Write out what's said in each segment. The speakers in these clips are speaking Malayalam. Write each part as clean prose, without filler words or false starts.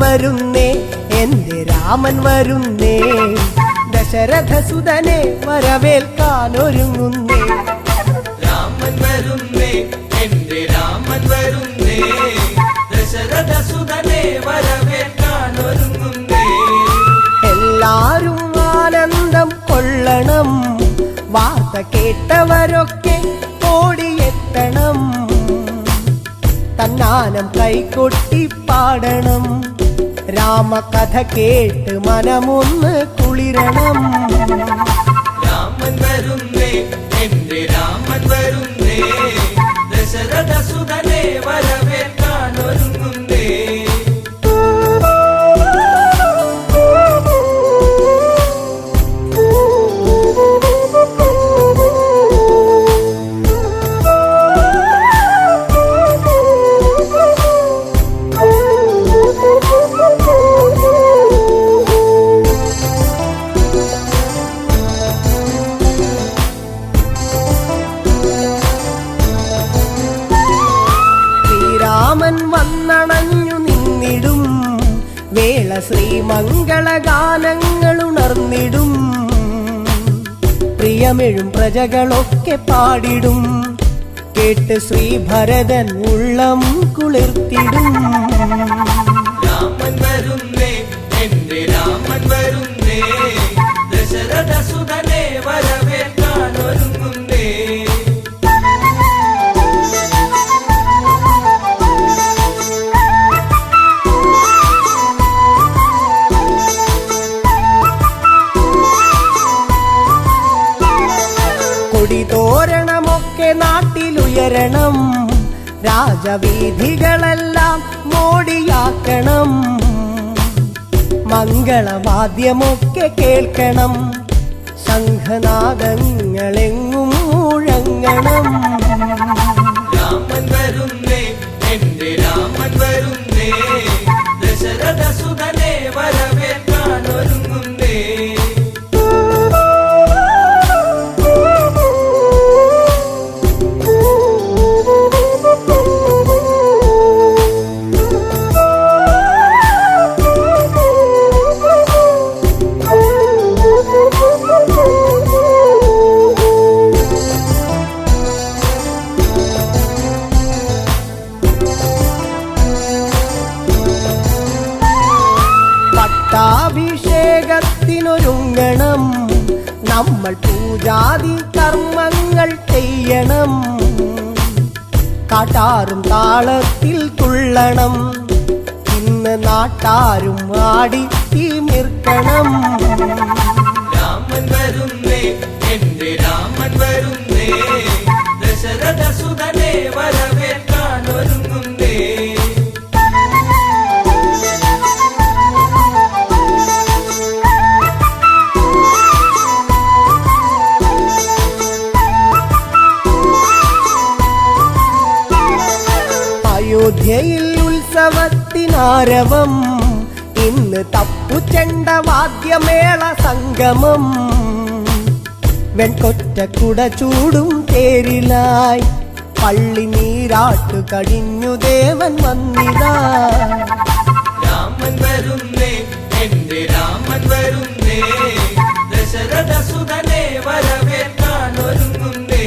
വരുന്നേ, എന്റെ രാമൻ വരുന്നേ, ദശരഥസുതനെ വരവേൽക്കാനൊരുങ്ങുന്നേ. രാമൻ വരുന്നേ, എന്റെ രാമൻ വരുന്നേ, ദശരഥസുതനെ വരവേൽക്കാനൊരുങ്ങുന്നേ. എല്ലാരും ആനന്ദം കൊള്ളണം, വാർത്ത കേട്ടവരൊക്കെ ഓടിയെത്തണം, തന്നാനം കൈകൊട്ടി പാടണം, രാമകഥ കേട്ട് മനമൊന്ന് കുളിരണം. രാമൻ വരുന്നേ, എന്റെ രാമൻ വരുന്നേ, ദശരഥസുതനെ വരവേൽക്കാനൊരുങ്ങുന്നേ. രാമൻ വന്നണഞ്ഞു നിന്നിടും വേള ശ്രീമംഗളഗാനങ്ങൾ ഉണർന്നിടും, പ്രിയമെഴും പ്രജകളൊക്കെ പാടിടും, കേട്ട് ശ്രീഭരതൻ ഉള്ളം കുളിർത്തിടും. രാമൻ വരുന്നേ, എന്റെ രാമൻ വരുന്നേ, ദശരഥസുതനെ വരവേൽക്കാനൊരുങ്ങുന്നേ. കൊടിതോരണമൊക്കെ നാട്ടിലുയരണം, രാജവീഥികളെല്ലാം മോടിയാക്കണം, മംഗളവാദ്യമൊക്കെ കേൾക്കണം, ശംഖനാദങ്ങളെങ്ങും മുഴങ്ങണം. രാമൻ വരുന്നേ, എന്റെ രാമൻ വരുന്നേ, ദശരഥസുതനെ വരവേൽക്കാനൊരുങ്ങുന്നേ. പട്ടാഭിഷേകത്തിനൊരുങ്ങണം, നമ്മൾ പൂജാതി കർമ്മങ്ങൾ ചെയ്യണം, കാട്ടാറും താളത്തിൽ തുള്ളണം, ഇന്ന് നാട്ടാരും ആടി തിമിർക്കണം. രാമൻ വരുന്നേ, എന്റെ രാമൻ വരുന്നേ, ദശരഥസുതനെ വരവേൽക്കാനൊരുങ്ങുന്നേ. അയോധ്യയിൽ ഉത്സവത്തിനാരവം, ഇന്ന് തപ്പുചെണ്ട വാദ്യമേള സംഗമം, വെൺകൊറ്റ കുട ചൂടും തേരിലായി പള്ളി നീരാട്ടു കഴിഞ്ഞു ദേവൻ വന്നിതാ. രാമൻ വരുന്നേ, എന്റെ രാമൻ വരുന്നേ, ദശരഥസുതനെ വരവേൽക്കാനൊരുങ്ങുന്നേ.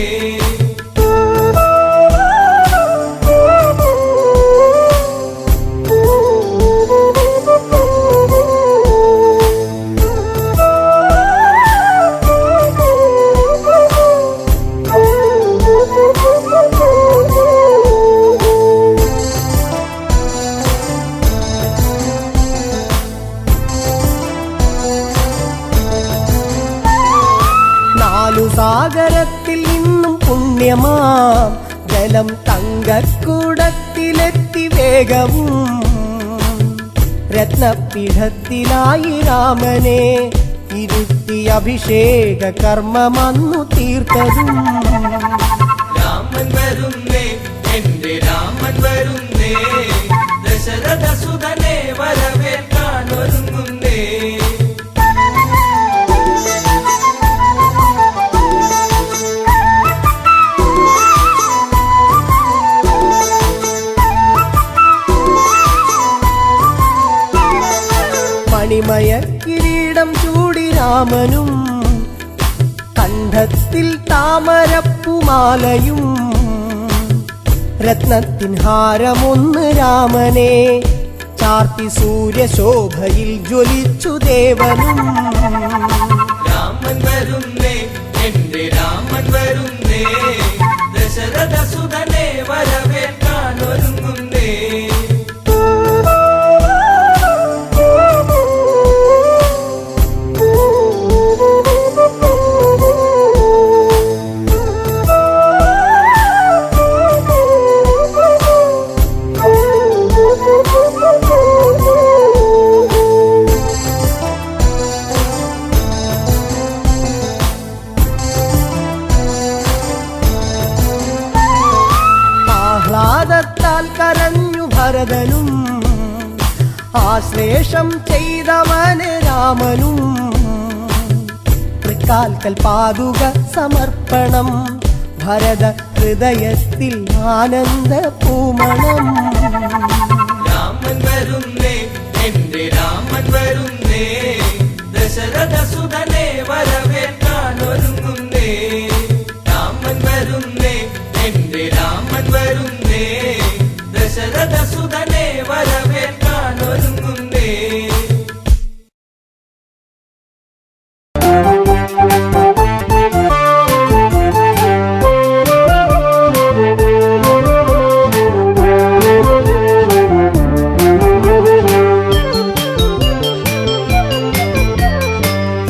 സാഗരത്തിൽ നിന്നും പുണ്യമാം ജലം തങ്കക്കൂടത്തിലെത്തി വേഗവും, രത്നപീഠത്തിലായി രാമനെ ഇരുത്തി അഭിഷേക കർമ്മമന്നു തീർത്തതും. രാമൻ വരുന്നേ, എന്റെ രാമൻ വരുന്നേ, ദശരഥസുതനെ വരവേൽക്കാനൊരുങ്ങുന്നേ. മണിമയ കിരീടം ചൂടി രാമനും കണ്ഠത്തിൽ താമരപ്പുമാലയും രത്നത്തിൻ ഹാരമൊന്ന് രാമനെ ചാർത്തി സൂര്യശോഭയിൽ ജ്വലിച്ചു ദേവനും. രാമൻ വരുന്നേ എന്റെ രാമൻ വരുന്നേ ദശരഥ സുതനെ വരവേൽക്കാൻ ഒരുങ്ങുന്നേ. ആഹ്ലാദത്താൽ കരഞ്ഞു ഭരതനും ആശ്ലേഷം ചെയ്തവന് രാമനും. തൃക്കാൽക്കൽ പാതുക സമർപ്പണം ഭരത ഹൃദയത്തിൽ ആനന്ദ പൂമണം. രാമൻ വരുന്നേ എന്റെ രാമൻ വരുന്നേ ദശരഥ സുതനെ വരവേൽക്കാൻ ഒരുങ്ങുന്നേ. രാമൻ വരുന്നേ എന്റെ രാമൻ വരുന്നേ ദശരഥ സുതനെ വരവേൽക്കാൻ ഒരുങ്ങുന്നേ.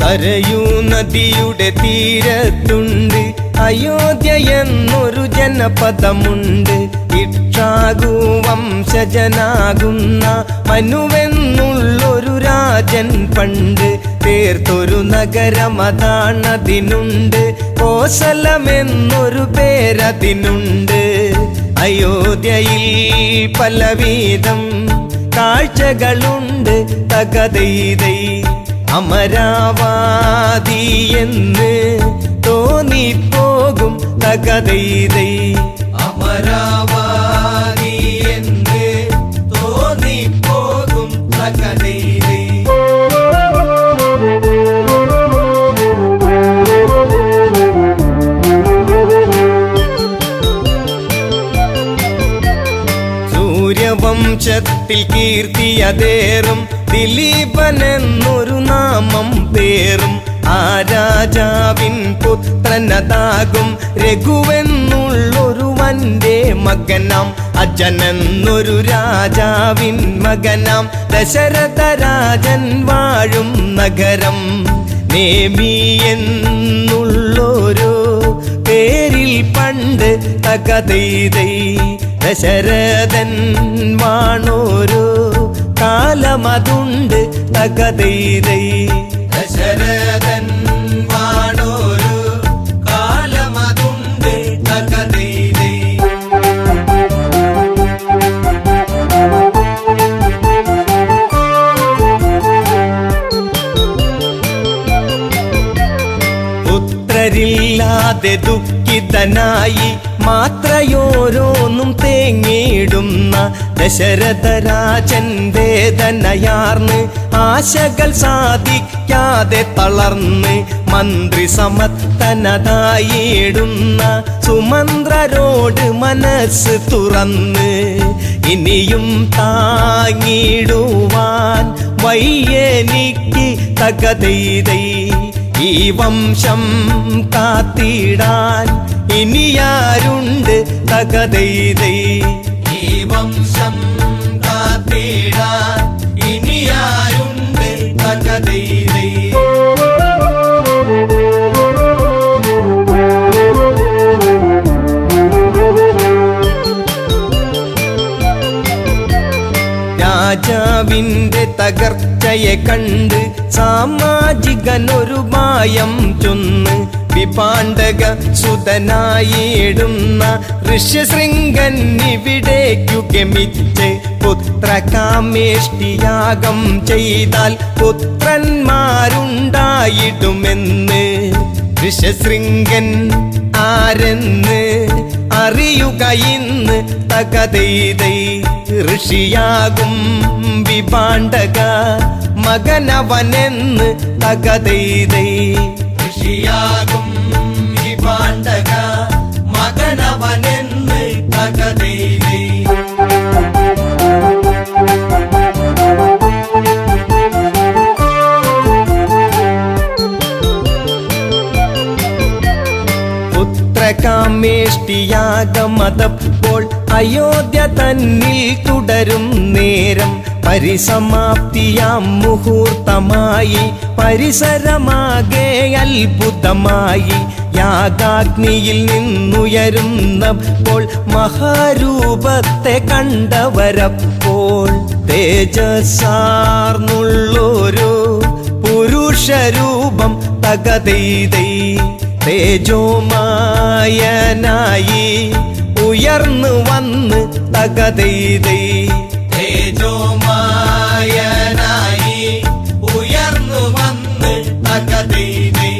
കരയൂ നദിയുടെ തീരത്തുണ്ട് അയോധ്യ എന്നൊരു ജനപദമുണ്ട്. ഇക്ഷാകു വംശജനാകുന്ന മനുവെന്നുള്ളൊരു രാജൻ പണ്ട് തീർത്തൊരു നഗരമതാണതിനുണ്ട്. കോസലമെന്നൊരു പേരതിനുണ്ട്. അയോധ്യയിൽ പലവിധം കാഴ്ചകളുണ്ട്. തകതൈതൈ അമരാവാതി എന്ന് തോന്നിപ്പോകും. തകതൈതൈ അമരാവാതി എന്ന് തോന്നിപ്പോകും. തകതൈതൈ സൂര്യവംശത്തിൽ കീർത്തിയതേറും ദിലീപനെന്നൊരു നാമം പേറും. ആ രാജാവിൻ പുത്രനതാകും രഘുവെന്നുള്ളൊരു വന്റെ മകനാം. അജനെന്നൊരു രാജാവിൻ മകനാം. ദശരഥ രാജൻ വാഴും നഗരം നേമി എന്നുള്ളൊരു പേരിൽ പണ്ട് തകതൈതൈ ദശരഥൻ വാണോരു കാലമതുണ്ട്. തകതൈതൈ ദശരഥൻ വാണോരു കാലമതുണ്ട്. തകതൈതൈ പുത്രരില്ലാതെ ദുഃഖിതനായി മാത്രയോരോന്നും തേങ്ങിയിടുന്ന ദശരഥരാജൻ വേദനയാർന്ന് ആശകൾ സാധിക്കാതെ തളർന്ന് മന്ത്രി സമത്തനതായിടുന്ന സുമന്ത്രരോട് മനസ്സ് തുറന്ന് ഇനിയും താങ്ങിടുവാൻ വയ്യെനിക്ക് തകതൈതൈ ഈ വംശം കാത്തിടാൻ ഇനിയാരുണ്ട് തകതൈതൈ ഈ വംശം കാത്തിടാൻ ഇനിയാരുണ്ട്. തകതൈതൈ രാജാവിന്റെ തകർച്ചയെ കണ്ട് സാമാജികനൊരു മായം ചൊന്ന് വിപാണ്ഡക സുതനായിടുന്ന ഋഷ്യശൃംഗൻ ഇവിടേക്കു ഗമിച്ച് പുത്രകാമേഷ്ടിയാഗം ചെയ്താൽ പുത്രന്മാരുണ്ടായിടുമെന്ന് ഋഷ്യശൃംഗൻ ആരെന്ന് അറിയുക ഇന്ന് തകതൈതൈ ഋഷിയാകും വിഭാണ്ഡക മകനവനെന്ന് തകതൈതൈ ഋഷിയാകും വിഭാണ്ഡക മകനവനെന്ന് തകതൈതൈ കാമേഷ്ടിയാഗമതപ്പോൾ അയോധ്യ തന്നിൽ തുടരും നേരം പരിസമാപ്തിയാം മുഹൂർത്തമായി പരിസരമാകെ അത്ഭുതമായി യാഗാഗ്നിയിൽ നിന്നുയരുന്നപ്പോൾ മഹാരൂപത്തെ കണ്ടവരപ്പോൾ തേജസ്സാർന്നുള്ളൊരു പുരുഷരൂപം തകതൈതൈ തേജോമായനായി ഉയർന്നു വന്ന് തകതൈതൈ തേജോമായനായി ഉയർന്നു വന്ന് തകതൈതൈ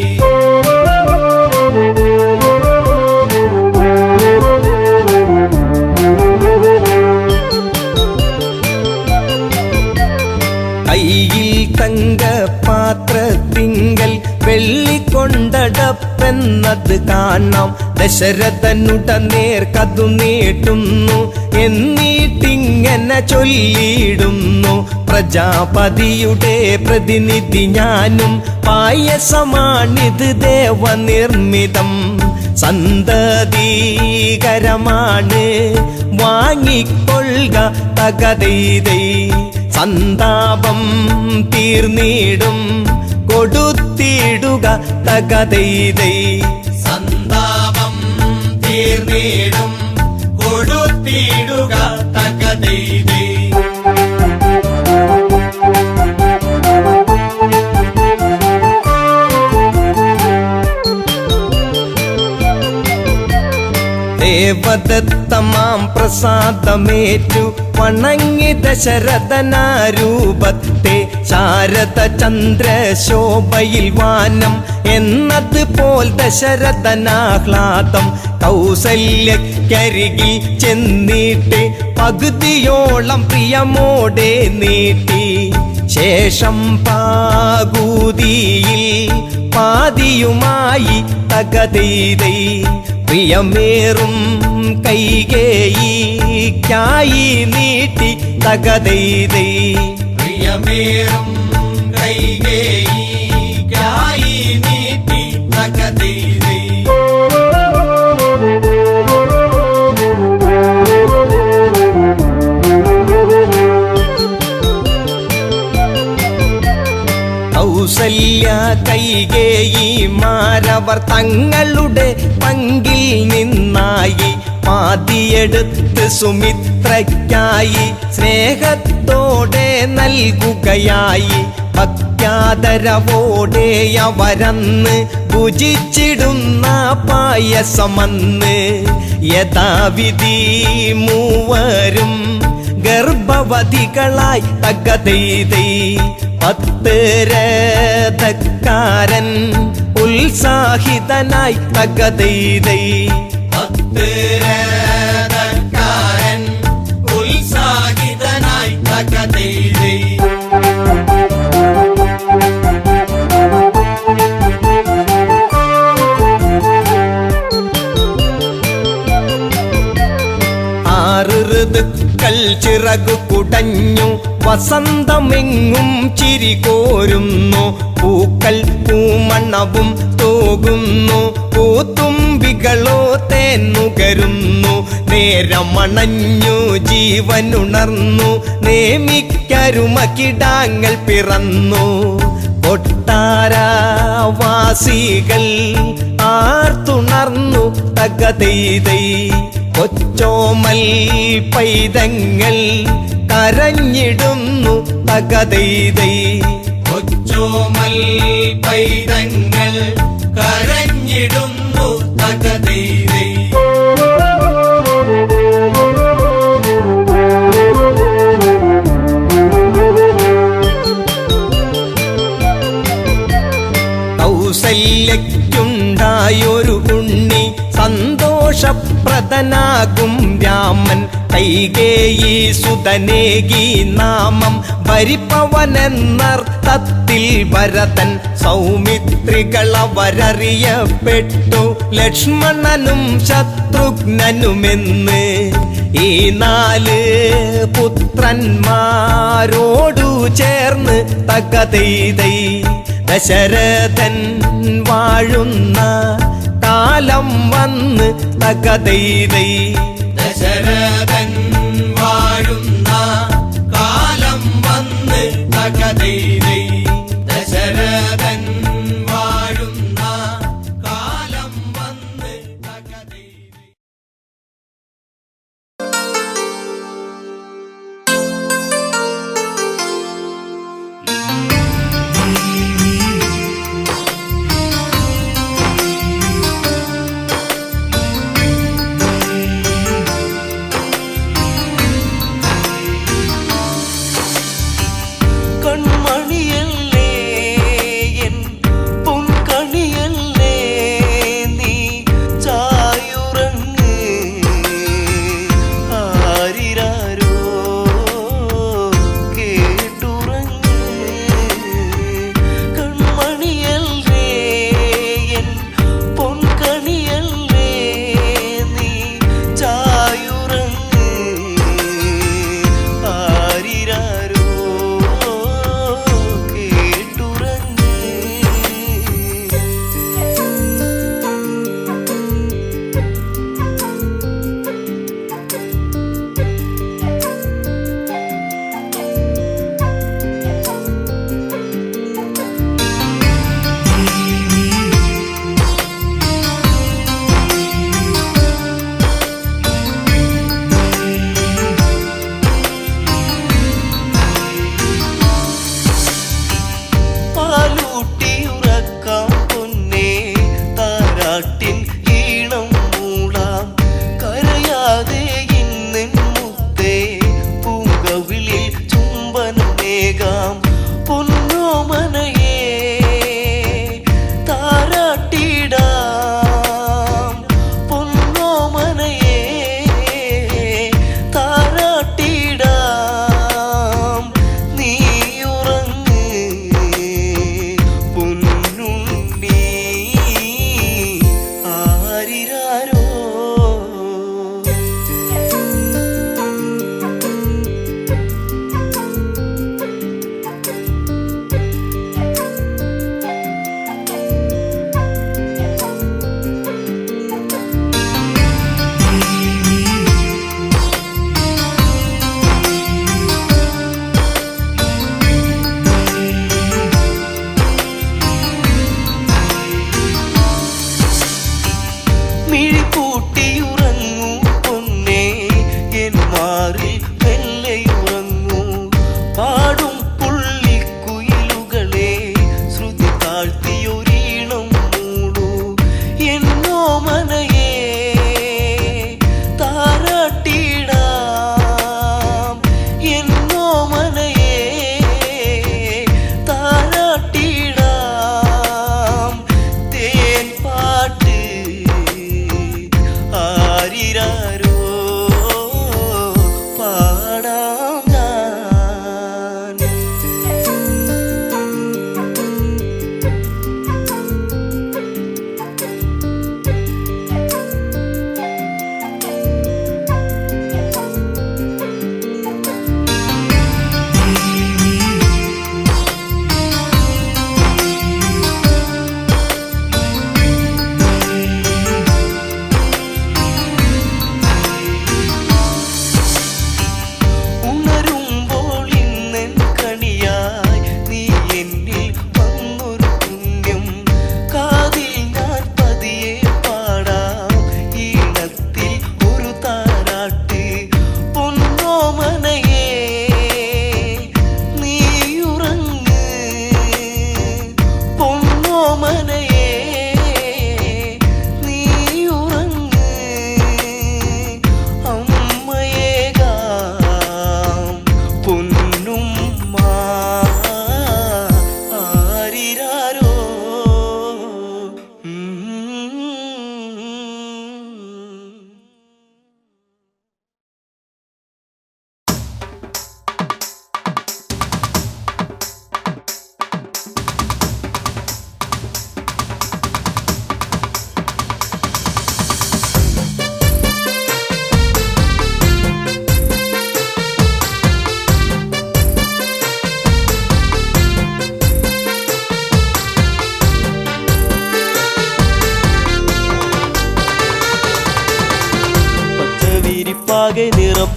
കയ്യിൽ തങ്കപാത്രത്തിങ്കൽ വെള്ളിക്കൊണ്ടടപ്പെന്നത് കാണാം ദശരഥനുടനേർക്കതു നീട്ടുന്നു എന്നിട്ടിങ്ങനെ ചൊല്ലിയിടുന്നു പ്രജാപതിയുടെ പ്രതിനിധി ഞാനും പായസമാണിത് ദേവനിർമ്മിതം സന്തതീകരമാണ് വാങ്ങിക്കൊള്ളുക തകതൈതൈ സന്താപം തീർന്നിടും കൊടുത്തിടുക തകതൈതൈ സന്താപം തീർന്നിടും കൊടുത്തിടുക തകതൈതൈ ദേവദത്തമാം പ്രസാദമേറ്റു വണങ്ങി ദശരഥനാരൂപത്തെ ശാരദ ചന്ദ്രശോഭയിൽ വാനം എന്നതുപോൽ ദശരഥനാഹ്ലാദം കൗസല്യക്കരികിൽ ചെന്നിട്ട് പകുതിയോളം പ്രിയമോടെ നീട്ടി ശേഷം പാകൂതിയിൽ പാതിയുമായി തകതൈതൈ പ്രിയമേറും കൈകേയിക്കായി നീട്ടി തകതൈതൈ പ്രിയമേറും കൈകേയിക്കായി നീട്ടി തകതൈതൈ കൗസല്യ കൈകേയിമാരവർ തങ്ങളുടെ പങ്കിൽ നിന്നായി പാതിയെടുത്ത് സുമിത്രയ്ക്കായി സ്നേഹത്തോടെ നൽകുകയായി ഭക്യാദരവോടെ അവരന്ന് ഭുജിച്ചിടുന്ന പായസമന്ന് യഥാവിധി മൂവരും ഗർഭവതികളായി തകതൈതൈ 10 രഥക്കാരൻ ഉത്സാഹിതനായി തകതൈതൈ 10 രഥക്കാരൻ ഉത്സാഹിതനായി തകതൈതൈ ഋതുക്കൾ ചിറകു കുടഞ്ഞു വസന്തമെങ്ങും ചിരി കോരുന്നു പൂക്കൾ പൂമണ്ണവും തൂകുന്നു പൂത്തുമ്പികളോ തേന്നുകരുന്നു നേരമണഞ്ഞു ജീവനുണർന്നു നേമിക്കരുമകിടാങ്ങൾ പിറന്നു കൊട്ടാരവാസികൾ ആർത്തുണർന്നു തകതൈതൈ കൊച്ചോമൽ പൈതങ്ങൾ കരഞ്ഞിടുന്നു തകതൈതൈ കൊച്ചോമൽ പൈതങ്ങൾ കരഞ്ഞിടുന്നു തകതൈതൈ കൗസല്യയ്ക്കുണ്ടായൊരു ഉണ്ണി സന്തോഷപ്രദ ദശരഥനാകും രാമൻ കൈകേയി സുതനേകി നാമം ഭരിപ്പവനെന്നർത്ഥത്തിൽ ഭരതൻ സൗമിത്രികളവരറിയപ്പെട്ടു ലക്ഷ്മണനും ശത്രുഘ്നനുമെന്ന് ഈ 4 പുത്രന്മാരോടു ചേർന്ന് തകതൈതൈ ദശരഥൻ വാഴുന്ന കാലം വന്ന് തകതൈതൈ ദശരഥൻ വാഴുന്ന കാലം വന്ന് തകതൈതൈ ദശരഥൻ വാഴുന്ന കാലം വന്ന് തകതൈതൈ. കൺമണിയല്ലേ എൻ പൊൻകണിയല്ലേ നീ ചായുറങ്ങ് ആരിരാരോ കേട്ടുറങ്ങ് കൺമണിയല്ലേ എൻ പൊൻകണിയല്ലേ നീ ചായുറങ്ങ് ആരിരാരോ കേട്ടുറങ്ങ് പാലൂട്ടിയുറക്കാം പൊന്നേ താരാട്ടിൻ ഈണം മൂളാം കരയാതെ ഇന്നിൻ മുത്തേ പൂങ്കവിളിൽ ചുംബനമേകാം പൊന്നോമനയേ താരാട്ടിടാം പൊന്നോമനയേ താരാട്ടിടാം നീയുറങ്ങ് പൊന്നുണ്ണി ആരിരാരോ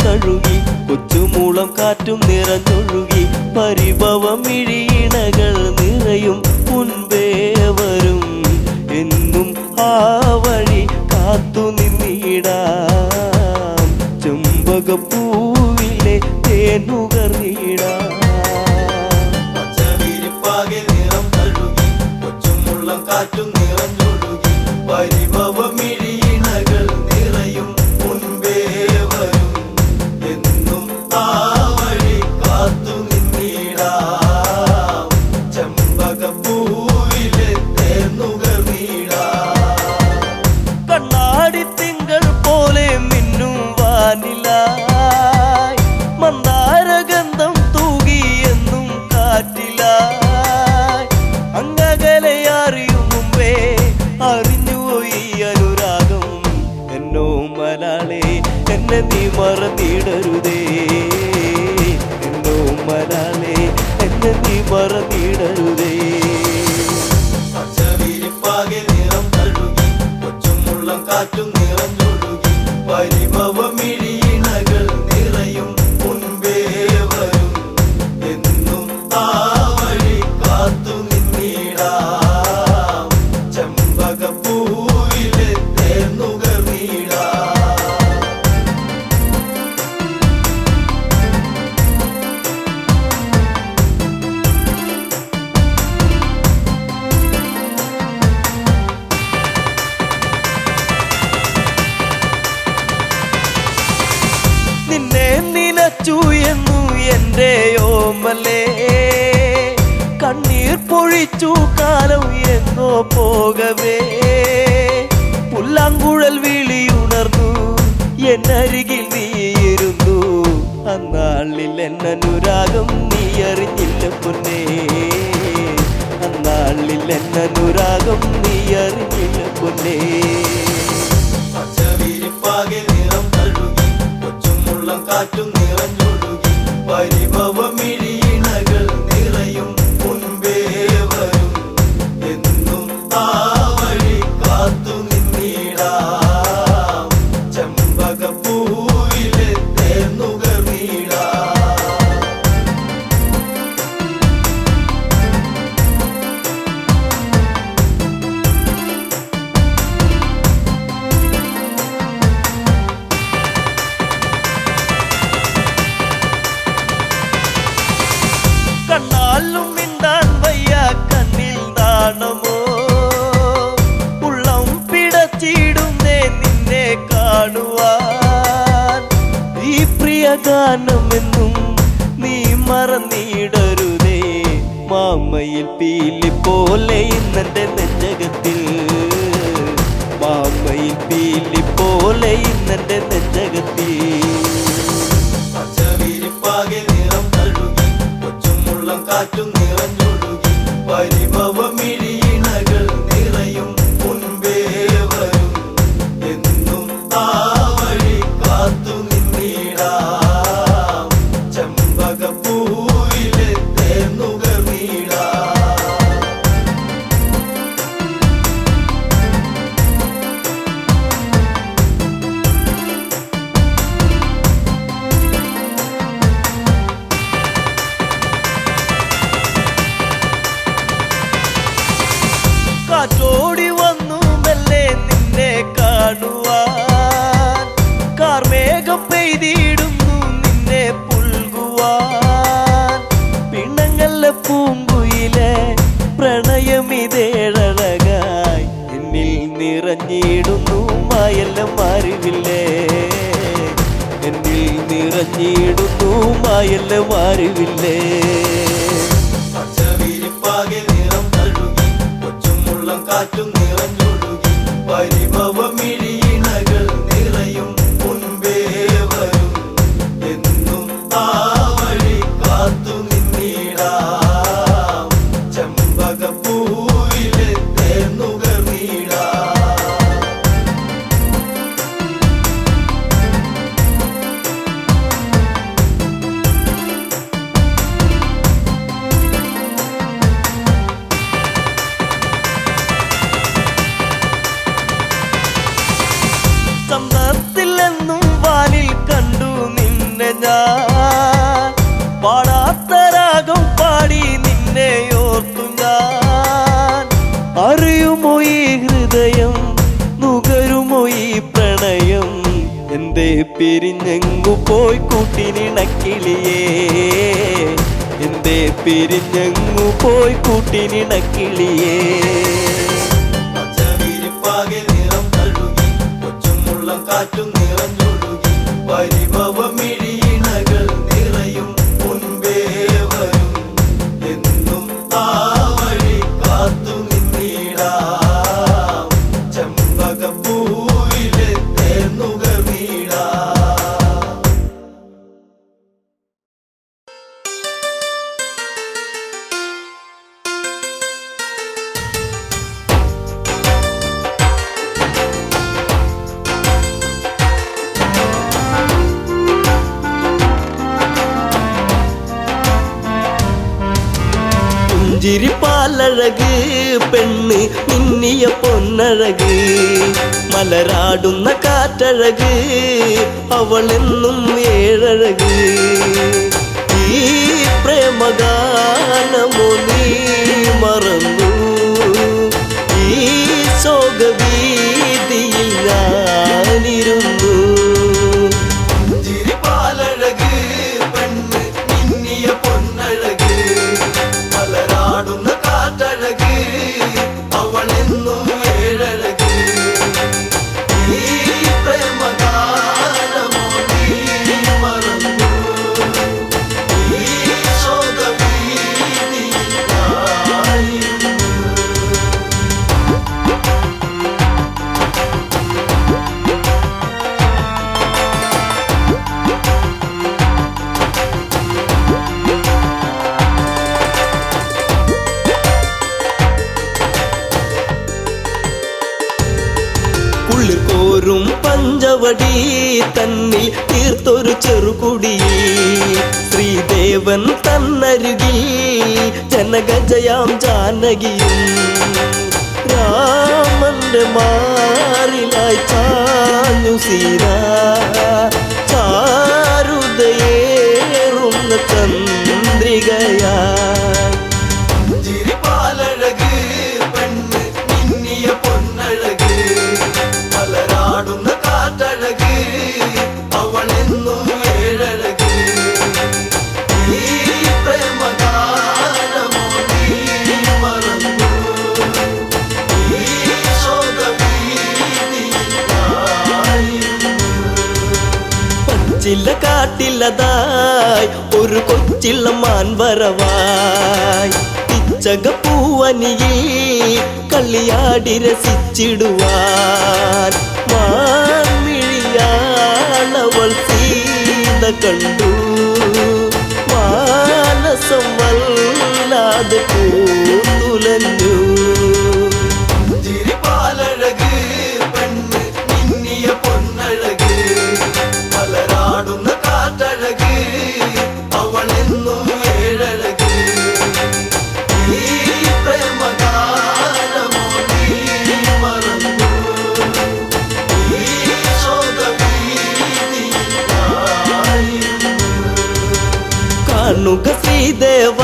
തഴുകി കൊച്ചുമൂളം കാറ്റും നിറഞ്ഞൊഴുകി പരിഭവം മിഴിയിണകൾ നിറയും മുൻപേ വരും എന്നും ആ വഴി കാത്തു നിന്നിടാം ചെമ്പകപ്പൂവിലെ തേനുകർന്നിടാം പച്ചവിരിപ്പാകെ നിറം തഴുകി കൊച്ചുമുള്ളം കാറ്റും നിറഞ്ഞൊഴുകി പരിഭവം മിഴിയിണകൾ നിറയും മുൻപേ വരും എന്നും ആ വഴി കാത്തു നിന്നിടാം ചെമ്പകപ്പൂവിലെ തേനുകർന്നിടാം കണ്ണാടി തിങ്കൾ പോലെ മിന്നും വാനിലായി മന്ദാരഗന്ധം തൂകി എന്നും കാറ്റിലായി അങ്ങകലെ അറിയും മുമ്പേ അറിഞ്ഞുപോയി അനുരാഗം എന്നോ മലാളെ എന്നെ നീ മറന്നിടരുതേ എന്നോ മലാളെ എന്നെ നീ മറന്നിടരുതേ പച്ചവിരിപ്പാകെ നിറം തഴുകി കൊച്ചുമുള്ളം കാറ്റും നിറഞ്ഞൊഴുകി പരിഭവം മിഴിയിണകൾ നിറയും മുൻപേ വരും എന്നും ആ വഴി കാത്തു നിന്നിടാം ചെമ്പകപ്പൂവിലെ തേനുകർന്നിടാം നിന്നെ നിനച്ചു എന്നു എൻ്റെ ഓമലേ കണ്ണീർ പൊഴിച്ചു കാലം എന്നോ പോകവേ പുല്ലാങ്കുഴൽ വിളിയുണർന്നു എന്നരികിൽ നീയിരുന്നു അന്നാളിൽ എന്നനുരാഗം നീ അറിഞ്ഞില്ല പൊന്നേ അന്നാളിൽ എന്നനുരാഗം നീ അറിഞ്ഞില്ല പൊന്നേ പച്ചവിരിപ്പാകെ നിറം തഴുകി കൊച്ചുമുള്ളം കാറ്റും നിറഞ്ഞൊഴുകി പരിഭവം മിഴിയിണകൾ നിറയും മുൻപേ വരും എന്നും ആ വഴി കാത്തു നിന്നിടാം ചെമ്പകപ്പൂവിലെ തേനുകർന്നിടാം കണ്ണാലും മിണ്ടാൻ വയ്യ കണ്ണിൽ നാണമോ ഉള്ളം പിടച്ചിടുന്നേ നിന്നെ കാണുവാൻ ഈ പ്രിയ ഗാനമെന്നും നീ മറന്നിടരുതേ മാമയിൽ പീലി പോലെ ഇന്നെന്റെ നെഞ്ചകത്തിൽ മാമയിൽ പീലി പോലെ ഇന്നെന്റെ നെഞ്ചകത്തിൽ പച്ചവിരിപ്പാകെ നിറം തഴുകി കൊച്ചുമുള്ളം കാറ്റും നിറഞ്ഞൊഴുകി പരിഭവം മിഴിയിണകൾ നിറയും മുൻപേ വരും എന്നും ആ വഴി കാത്തു നിന്നിടാം ചെമ്പകപ്പൂവിലെ തേനുകർന്നിടാം കാറ്റോടി വന്നു മെല്ലെ നിന്നെ കാണുവാൻ കാർമേഘം പെയ്തിടുന്നു നിന്നെ പുൽകുവാൻ പിണങ്ങല്ല പൂങ്കുയിലെ പ്രണയമിതേഴഴകായി എന്നിൽ നിറഞ്ഞിടുന്നു മായെല്ലാം അറിവില്ലേ എന്നിൽ നിറഞ്ഞിടുന്നു മായെല്ലാം അറിവില്ലേ പച്ചവിരിപ്പാകെ നിറം തഴുകി കൊച്ചുമുള്ളം കാറ്റും നിറഞ്ഞൊഴുകി പരിഭവം മിഴിയിണകൾ നിറയും മുൻപേ വരും എന്നും ആ വഴി കാത്തു നിന്നിടാം ചെമ്പകപ്പൂവിലെ തേനുകർന്നിടാം പിരിഞ്ഞെങ്ങു പോയി കൂട്ടിനിണക്കിളിയേ എന്തേ പിരിഞ്ഞെങ്ങു പോയി കൂട്ടിനിണക്കിളിയേ പച്ചവിരിപ്പാകെ നിറം തഴുകി കൊച്ചും മുള്ളം കാറ്റും നിറഞ്ഞൊഴുകി പരിഭവമിഴിയിണകൾ നിറയും മുൻപേ വരും എന്നും ആ വഴി കാത്തു നിന്നിടാം ചെമ്പകപ്പൂവിലെ തേന്നുകർന്നിടാം പുഞ്ചിരിപ്പാലഴക് പെണ്ണ് മിന്നിയ പൊന്നഴക് മലരാടുന്ന കാറ്റഴക് അവളെന്നും ഏഴഴക് ഈ പ്രേമഗാനമോ നീ മറന്നു ഈ ശോകവീതിയിൽ ഞാനിരുന്നു ചിരിപ്പാലഴക് പെണ്ണ് മിന്നിയ പൊന്നഴക് മലരാടുന്ന കാറ്റഴക് അവളെന്നും ഏഴഴക് ഈ പ്രേമഗാനമോ നീ മറന്നു ഈ ശോകവീതിയിൽ ഞാനിരുന്നു ഉള്ളിൽ കോരും പഞ്ചവടി തന്നിൽ തീർത്തൊരു ചെറുകുടി ശ്രീദേവൻ തന്നരുകിൽ ജനഗജയാം ജാനകിയും രാമന്റെ മാറിലായി ചാഞ്ഞു സീത ചാരുതയേറുന്ന ചന്ദ്രികയാ ചിരിപ്പാലഴക് പെണ്ണ് മിന്നിയ പൊന്നഴക് മലരാടുന്ന കാറ്റഴക് അവളെന്നും ഏഴഴക് ഈ പ്രേമഗാനമോ നീ മറന്നു ഈ ശോകവീതിയിൽ ഞാനിരുന്നു പച്ചില കാട്ടിലതായി ഒരു കൊച്ചില്ല മാൻവരവായി പിച്ചകപ്പൂവനിയിൽ കളിയാടി രസിച്ചിടുവാൻ മാൻമിഴിയാളവൾ സീത കണ്ടു മാനസം വല്ലാതെ പൂത്തുലഞ്ഞു ചിരിപ്പാലഴക് പെണ്ണ് മിന്നിയ പൊന്നഴക് മലരാടുന്ന കാറ്റഴക് അവളെന്നും ഏഴഴക് ഈ പ്രേമഗാനമോ നീ മറന്നു ഈ ശോകവീതിയിൽ ഞാനിരുന്നു കാണുക ശ്രീദേവ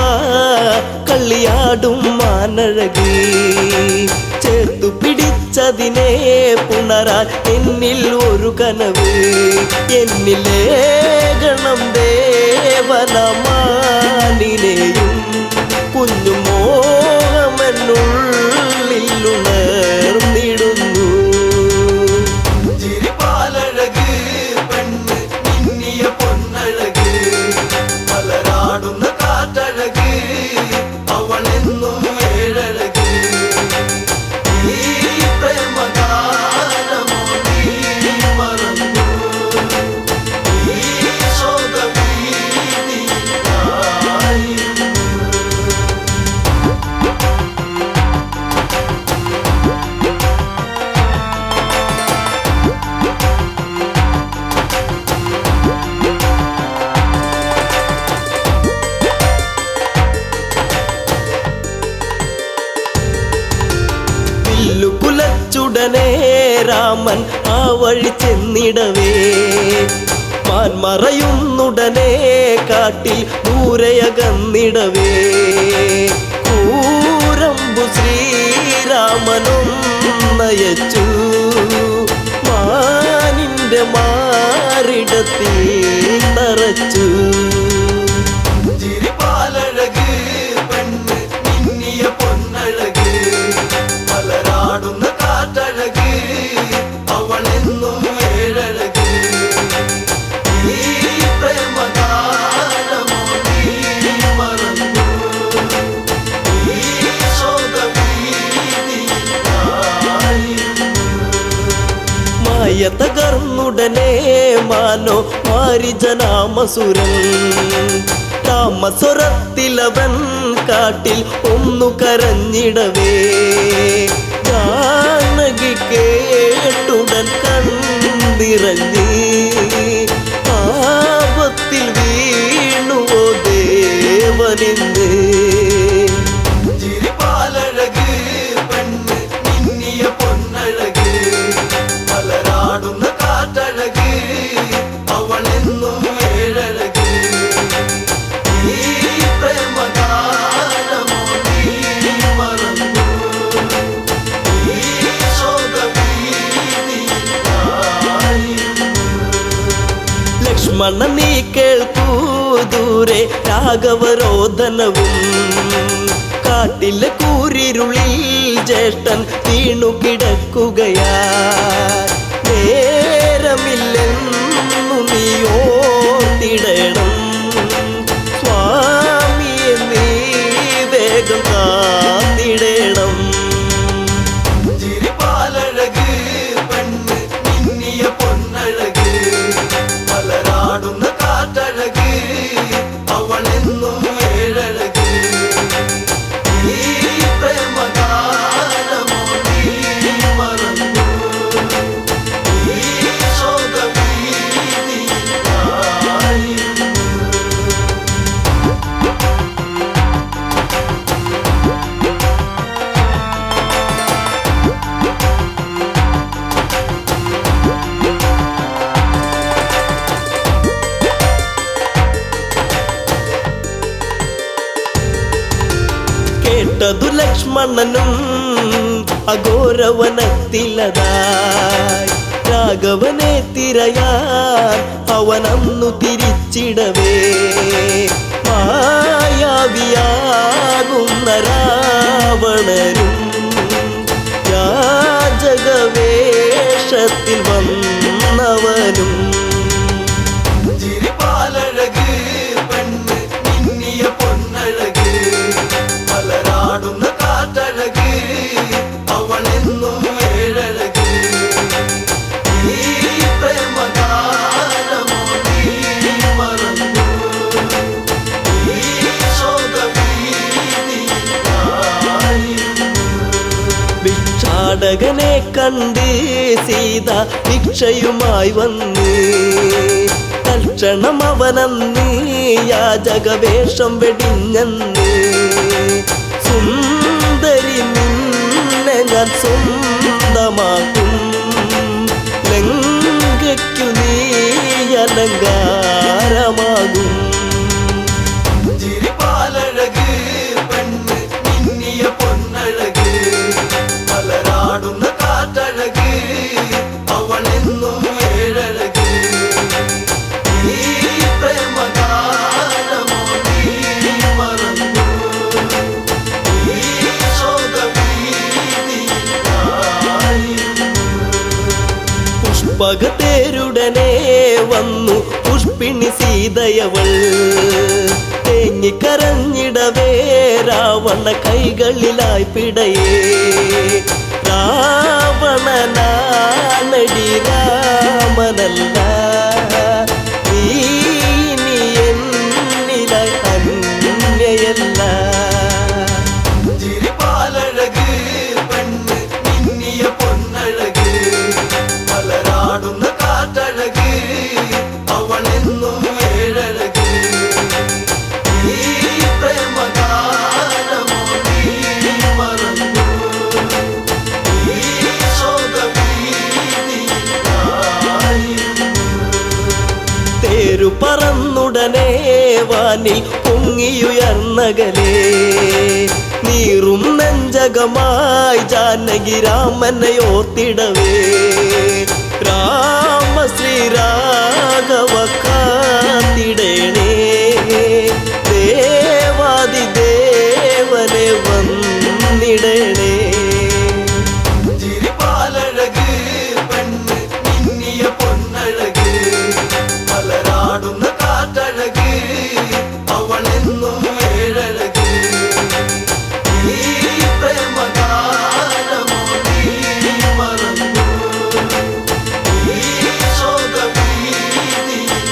കളിയാടും മാനഴകി ചേർത്തു പിടിച്ചതിനെ പുണരാൻ എന്നിൽ ഒരു കനവ് എന്നിലേ ഗണം ദേവനമാനിനെയും കുഞ്ഞു മോഹമെന്നുള്ളിൽ ഉണർന്നിടുന്നു ചിരിപ്പാലഴക് പെണ്ണ് മിന്നിയ പൊന്നഴക് മലരാടുന്ന കാറ്റഴക് അവളെന്നും ഏഴഴക് ഈ പ്രേമഗാനമോ നീ മറന്നു ഈ ശോകവീതിയിൽ ഞാനിരുന്നു പുലച്ചുടനെ രാമൻ ആ വഴി ചെന്നിടവേ മാൻമറയുന്നുടനെ കാട്ടിൽ ദൂരയകന്നിടവേ കൂരമ്പു ശ്രീരാമനും നയച്ചു മാനിന്റെ മാറി പാരിടത്തിൽ തറച്ചു. ചിരിപ്പാലഴക് പെണ്ണ് മിന്നിയ പൊന്നഴക് മലരാടുന്ന കാറ്റഴക് അവളെന്നും ഏഴഴക്. ഈ പ്രേമഗാനമോ നീ മറന്നു ഈ ശോകവീതിയിലായിരുന്നു. മായ തകർന്നുടനെ മാനോ മാരിജനാമസുരൻ. താമസ്വരത്തിലവൻ കാട്ടിൽ ഒന്നു കരഞ്ഞിടവേ ജാനകി കേട്ടുടൻ കണ്ടിറങ്ങി. ആപത്തിൽ വീണുവോ ദേവനിന്ന്. ചിരിപ്പാലഴക് പെണ്ണ് മിന്നിയ പൊന്നഴക് മലരാടുന്ന കാറ്റഴക് അവളെന്നും ഏഴഴക്. ഈ പ്രേമഗാനമോ നീ മറന്നു ഈ ശോകവീതിയിലായിരുന്നു. ലക്ഷ്മണ നീ കേൾക്കൂ ദൂരെ രാഘവരോധനവും. കാട്ടിലെ കൂരിരുളിൽ ജ്യേഷ്ഠൻ വീണു കിടക്കുകയാ. നേരമില്ലെന്നു നീ ഓർത്തിടണം. സ്വാമിയെ നീ വേഗം കാത്തിടണം. ചിരിപ്പാലഴക് പെണ്ണ് മിന്നിയ പൊന്നഴക് മലരാടുന്ന കാറ്റഴക് അവളെന്നും ഏഴഴക്. ഈ പ്രേമഗാനമോ നീ മറന്നു ഈ ശോകവീതിയിലായിരുന്നു. കേട്ടതു ലക്ഷ്മണനും അഘോരവനത്തിലതായി. രാഘവനെ തിരയാൻ അവനന്നു തിരിച്ചിടവേ മായാവിയാകുന്ന രാവണനും യാചകവേഷത്തിൽ വന്നവനും. ചിരിപ്പാലഴക് പെണ്ണ് മിന്നിയ പൊന്നഴക് മലരാടുന്ന കാറ്റഴക് അവളെന്നും ഏഴഴക്. ഈ പ്രേമഗാനമോ നീ മറന്നു ഈ ശോകവീതിയിലായിരുന്നു. ഭിക്ഷാടകനെ കണ്ട് സീത ഭിക്ഷയുമായി വന്ന്. തൽക്ഷണം അവനന്ന് യാചകവേഷം വെടിഞ്ഞന്ന്. സുന്ദരി നിന്നെ ഞാൻ സ്വന്തമാക്കും. ലങ്കയ്ക്കു നീ അലങ്കാരമാകും. ചിരിപ്പാലഴക് പെണ്ണ് മിന്നിയ പൊന്നഴക് മലരാടുന്ന കാറ്റഴക് അവളെന്നും ഏഴഴക്. ഈ പ്രേമഗാനമോ നീ മറന്നു ഈ ശോകവീതിയിലായിരുന്നു. പുഷ്പകത്തേരുടനെ വന്നു പുഷ്പിണി സീതയവൾ. തേങ്ങിക്കരഞ്ഞിടവേ രാവണ കൈകളിലായി പിടയേ. രാവണനാണടി രാമനല്ല. നീ ഇനി എന്നിലായി അന്യയല്ല. ചിരിപ്പാലഴക് പെണ്ണ് മിന്നിയ പൊന്നഴക് മലരാടുന്ന കാറ്റഴക് അവളെന്നും ഏഴഴക്. ഈ പ്രേമഗാനമോ നീ മറന്നു ഈ ശോകവീതിയിലായിരുന്നു. തേരു പറന്നുടനെ വാനിൽ പൊങ്ങിയുയർന്നകലേ. നീറും നെഞ്ചകമായി ജാനകി രാമനെ ഓർത്തിടവേ. രാമ ശ്രീരാഘവ കാത്തിടണേ ദേവാദിദേവനെ വന്നിടണേ ചിരിപ്പാലഴക് പെണ്ണ് മിന്നിയ പൊന്നഴക് മലരാടുന്ന കാറ്റഴക് അവളെന്നും ഏഴഴക് ഈ പ്രേമഗാനമോ നീ മറന്നു ഈ ശോകഭീതിയിൽ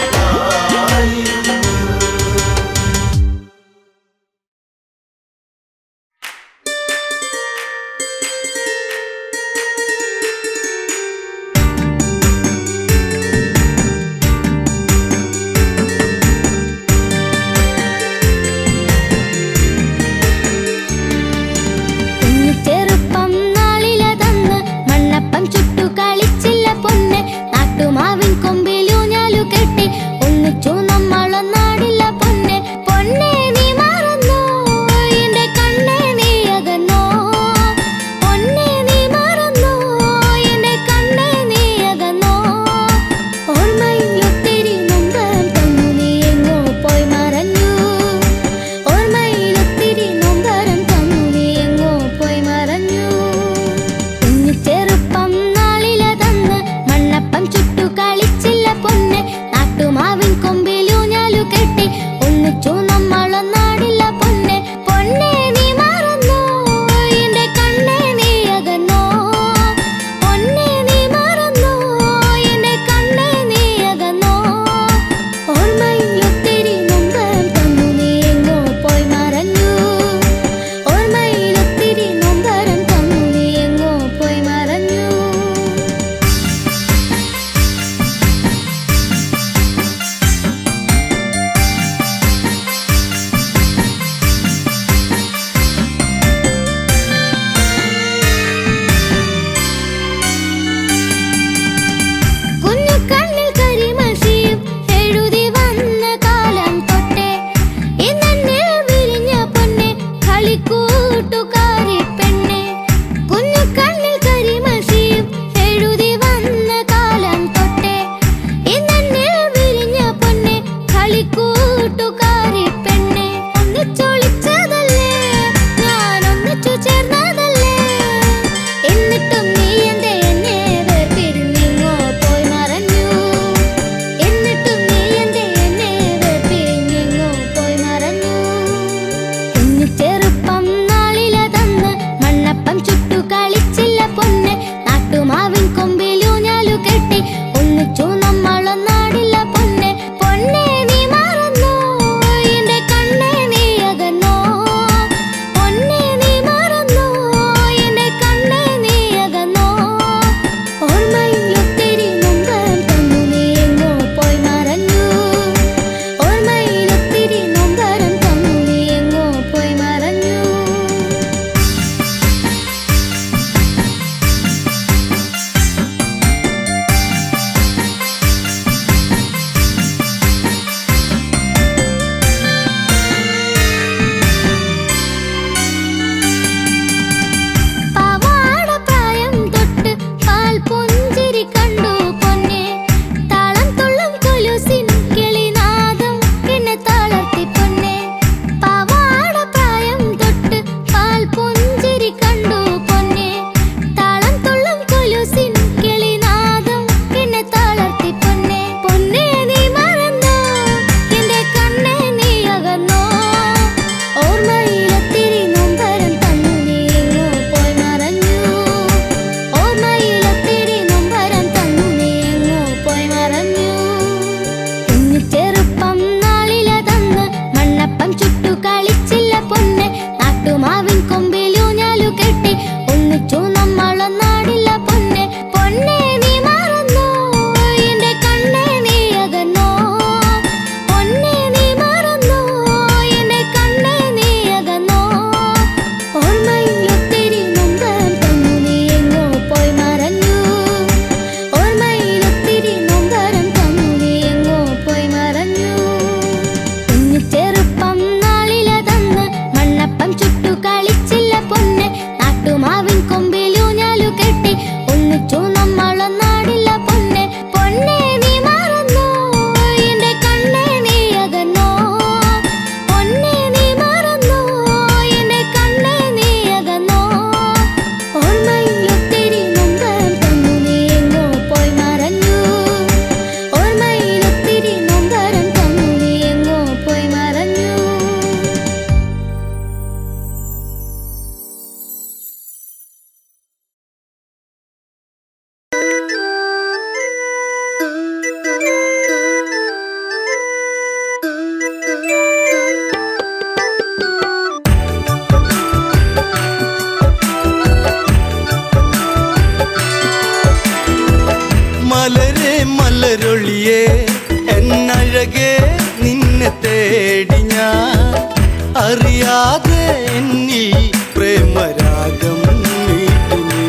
അറിയാതെ എന്നിൽ പ്രേമരാഗം നീട്ടുന്നു.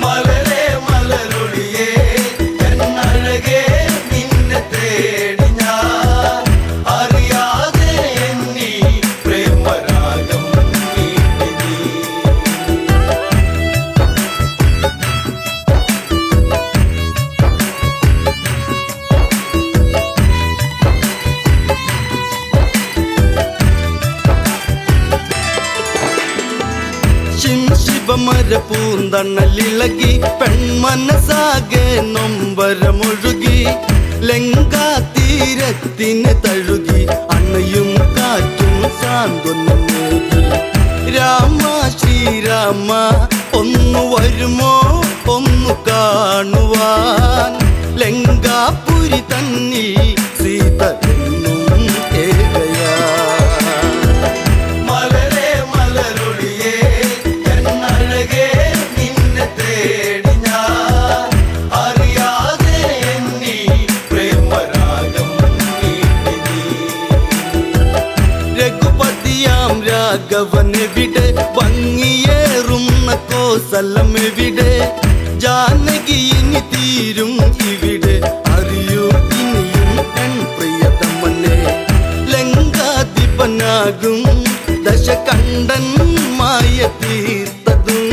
മലരേ മലരൊളിയേ എന്നഴകേ നിന്നെ തേടി ഞാൻ അറിയാതെ എന്നിൽ പ്രേമരാഗം നീട്ടുന്നു. ശിവമര പൂന്തണലിളകി പെൺമനസാകെ നൊമ്പരമൊഴുകി ലങ്കാതീരത്തിന് തഴുകി അണയും കാറ്റും സാന്ത്വനമേകി. രാമ ശ്രീരാമ ഒന്നു വരുമോ ഒന്നു കാണുവാൻ ലങ്കാപുരി തന്നിൽ സീത എന്നും ഏകയാ. മലരേ മലരൊളിയേ എന്നഴകേ നിന്നെ തേടി ഞാൻ അറിയാതെ എന്നിൽ പ്രേമരാഗം നീട്ടി. രഘുപതിയാം രാഘവനെവിടെ ഭംഗിയേറുന്ന കോസലമെവിടെ ജാനകി ഇനി തീരും ഇവിടെ അറിയൂ ഇനിയും എൻ പ്രിയതമനെ. ലങ്കാധിപനാകും ദശകണ്ഠൻ മായ തീർത്തതും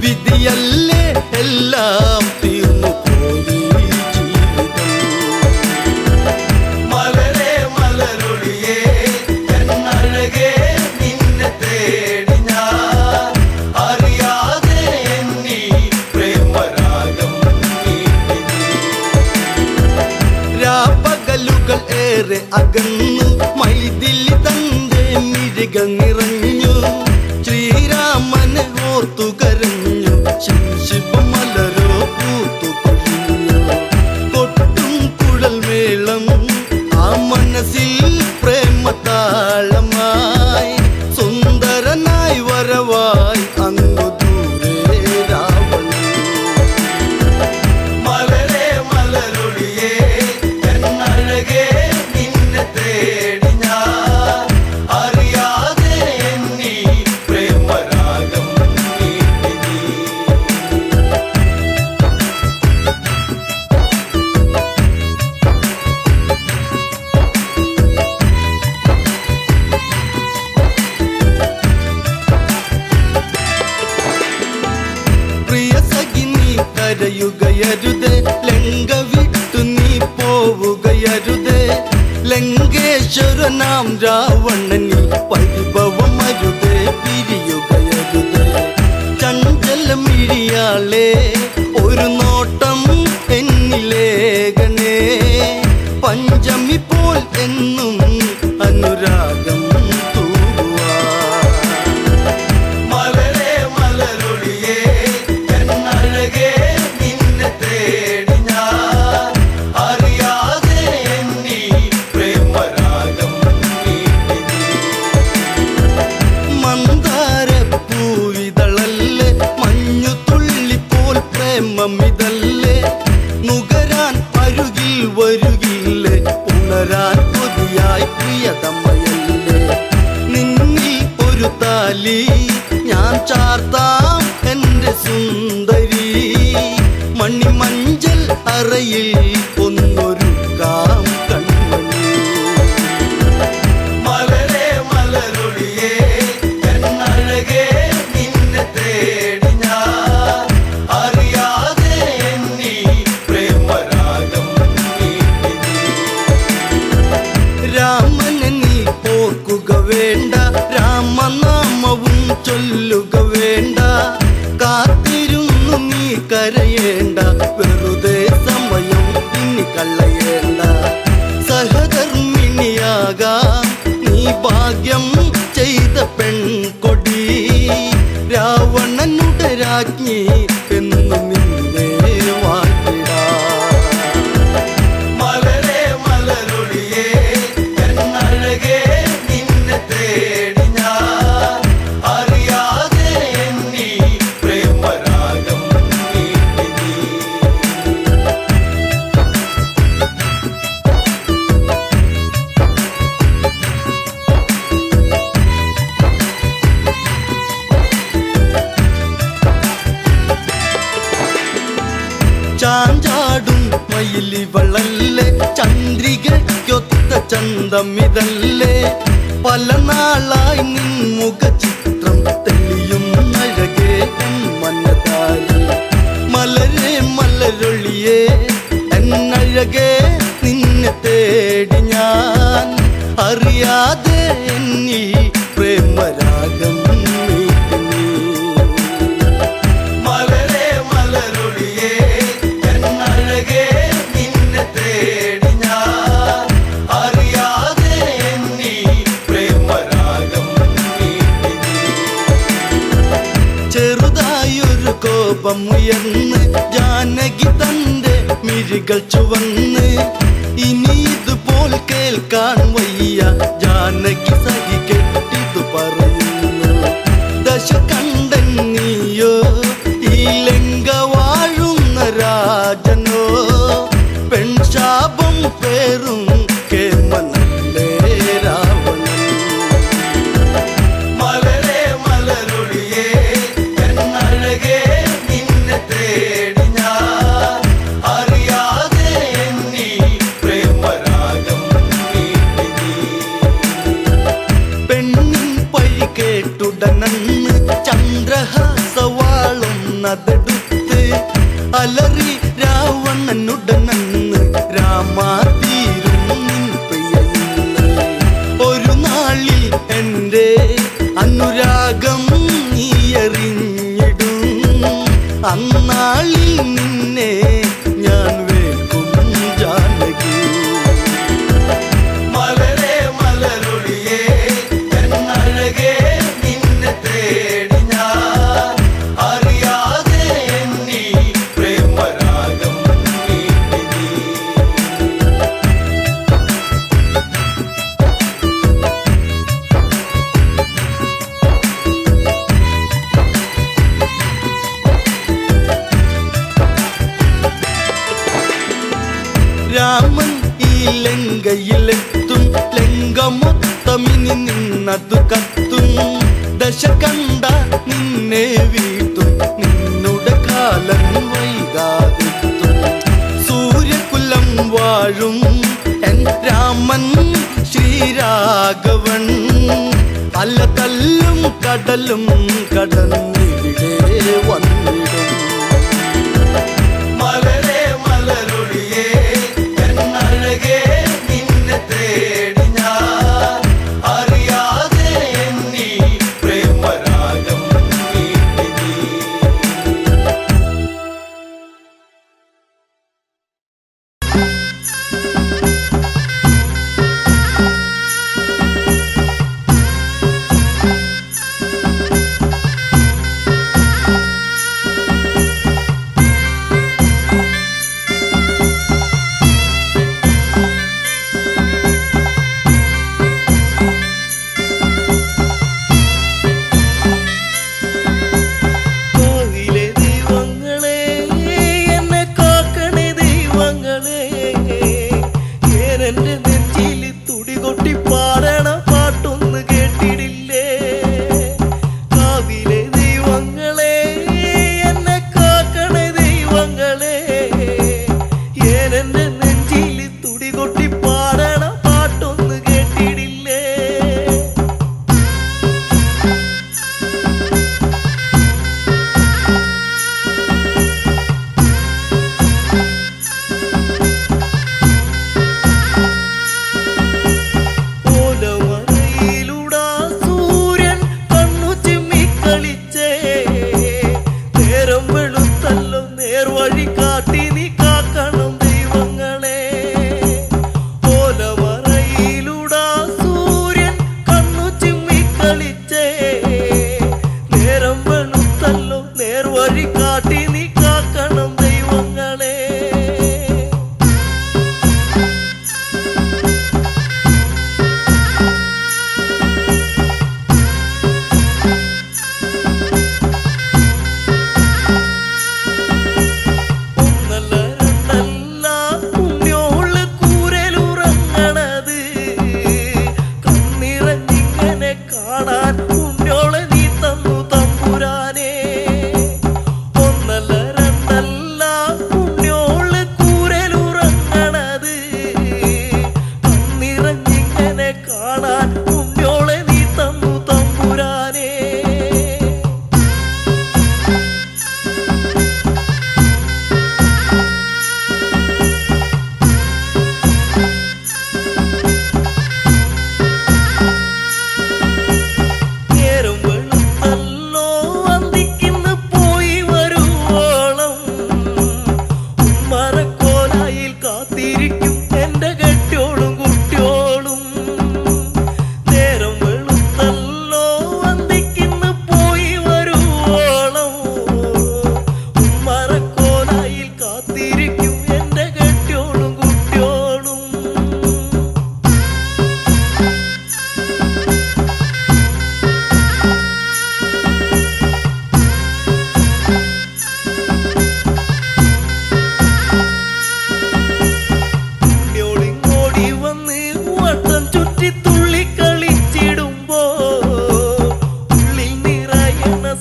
വിധിയല്ലേ എല്ലാം തീർന്നു പോയി ജീവിതം. മലരേ മലരൊളിയേ എന്നഴകേ നിന്നെ തേടി ഞാൻ അറിയാതെ എന്നിൽ പ്രേമരാഗം നീട്ടി. രാപ്പകലുകൾ ഏറെ അകന്നു മൈഥിലി തന്റെ മിഴിക നിറഞ്ഞു ശ്രീരാമനെ ഓർത്തു കരഞ്ഞു ശിവമലരോ പൂത്തു കൊഴിഞ്ഞു. കൊട്ടും കുഴൽ മേളം ആ മനസ്സിൽ പ്രേമതാളമായി സുന്ദരനായി വരവായി അങ്ങു ദൂരെ രാവണൻ. മലരേ മലരൊളിയേ എന്നഴകേ നിന്നെ തേടി ഞാൻ അറിയാതെ എന്നിൽ പ്രേമരാഗം നീട്ടി. പ്രിയ സഖി നീ കരയുകയരുതേ ലങ്ക വിട്ടു നീ പോവുകയരുതേ. ലങ്കേശ്വരനാം രാവണനിൽ പരിഭവമരുതേ പിരിയുകയരുതേ. ചഞ്ചലമിഴിയാളെ ഒരു നോട്ടം എന്നിലേകണേ പഞ്ചമി പോൽ എന്നും അനുരാഗം തൂവാൻ. മലരേ മലരൊളിയേ എന്നഴകേ നിന്നെ തേടി ഞാൻ അറിയാതെ എന്നിൽ പ്രേമരാഗം നീട്ടി. മന്ദാരപ്പൂവിതളല്ലേ മഞ്ഞു തുള്ളിപ്പോൾ പ്രേമമിതല്ലേ നുകരാൻ അരുകിൽ വരുകില്ലേ ഉണരാൻ കൊതിയായി പ്രിയതമയല്ലേ. നിന്നിൽ ഒരു താലി ഞാൻ ചാർത്താം എൻ്റെ സുന്ദരി മണിമഞ്ചൽ അറയിൽ ഒന്നൊരുക്കാം കൺമണി. മലരേ മലരൊളിയേ എന്നഴകേ നിന്നെ തേടി ഞാൻ അറിയാതെ എന്നിൽ പ്രേമരാഗം നീട്ടി. രാമനെ നീ ഓർക്കുക വേണ്ട രാമനാമവും ചൊല്ലുക വേണ്ട കാത്തിരുന്നു നീ കരയേണ്ട വെറുതെ സമയം ഇനി കളയേണ്ട. സഹധർമ്മിണിയാകാം നീ ഭാഗ്യം ചെയ്ത പെൺകൊടി രാവണനുടെ രാജ്ഞി എന്നു നിന്നെ വാഴ്ത്തിടാം. മലരേ മലരൊളിയേ എന്നഴകേ നിന്നെ തേടി ഞാൻ അറിയാതെ എന്നിൽ പ്രേമരാഗം നീട്ടി. ചാഞ്ചാടും മയിലിവളല്ലേ ചന്ദ്രികയ്ക്കൊത്ത ചന്തമിതല്ലേ പല നാളായി നിൻ മുഖചിത്രം തെളിയും അഴകേ മനതാരി മലരെ മലരൊളിയേ എന്നഴകേ നിന്നെ തേടി ഞാൻ അറിയാതെ എന്നീ പ്രേമരാഗം കോപമുയർന്ന് ജാനകി തന്റെ മിഴികൾ ചുവന്ന് ഇനി ഇതുപോൽ കേൾക്കാൻ വയ്യ ജാനകി സഹി കെട്ടിതു പറയുന്നു ദശകണ്ഠൻ നീയോ ഈ ലങ്ക വാഴുന്ന രാജനോ പെൺശാപം പേറും കേമനല്ലേ രാവണൻ കേട്ടുടനന്ന് ചന്ദ്രഹാസവാളും നതെടുത്ത് അലറി രാവണനുടനന്ന് രാമാതീരും നിൻ പ്രിയന്ന് ഒരു നാളിൽ എൻ്റെ അനുരാഗം നീ അറിഞ്ഞിടും അന്നാളിൽ നിന്നെ ഞാൻ വേൽക്കും ജാനകി രാമൻ ഈ ലങ്കയിലെത്തും ലങ്ക മൊത്തമിനി നിന്നതു കത്തും ദശകണ്ഠ നിന്നെ വീട്ടും നിന്നുടെ കാലം വൈകാതെത്തും സൂര്യകുലം വാഴും എൻ രാമൻ ശ്രീരാഘവൻ അല തല്ലും കടലും കടന്നിവിടെ വന്നിടും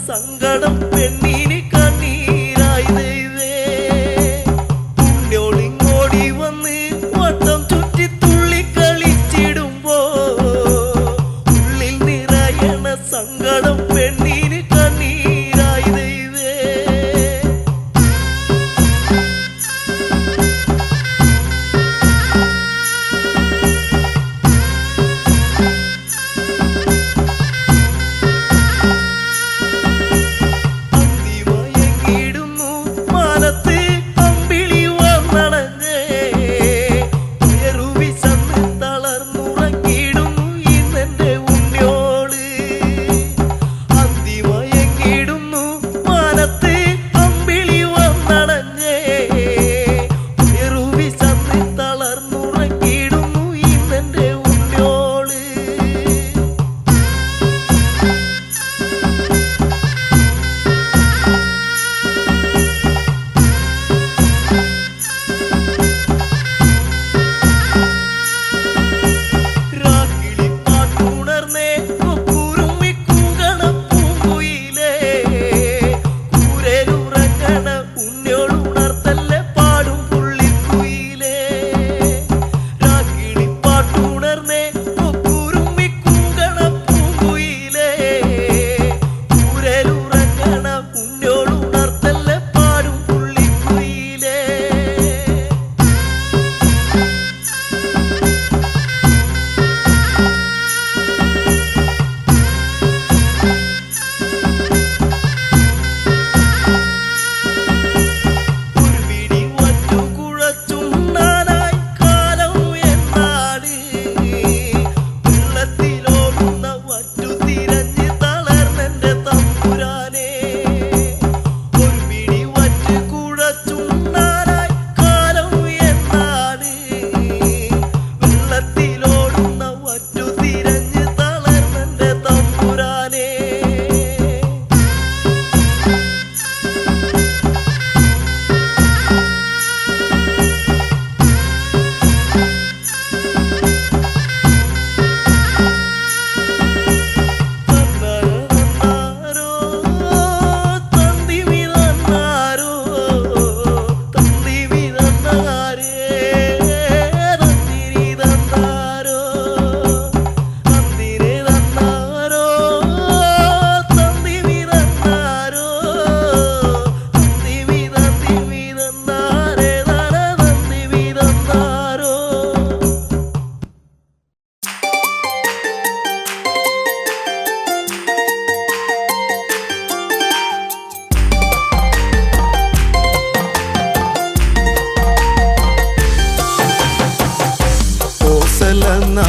സങ്കടം പെണ്ണിന് കണ്ണീരായി ദൈവേ. പുണ്യോളിങ്ങോടി വന്ന് വട്ടം ചുറ്റി തുള്ളി കളിച്ചിടുമ്പോ ഉള്ളിൽ നിറയണ സങ്കടം പെണ്ണിന് കണ്ണീരായി ദൈവേ.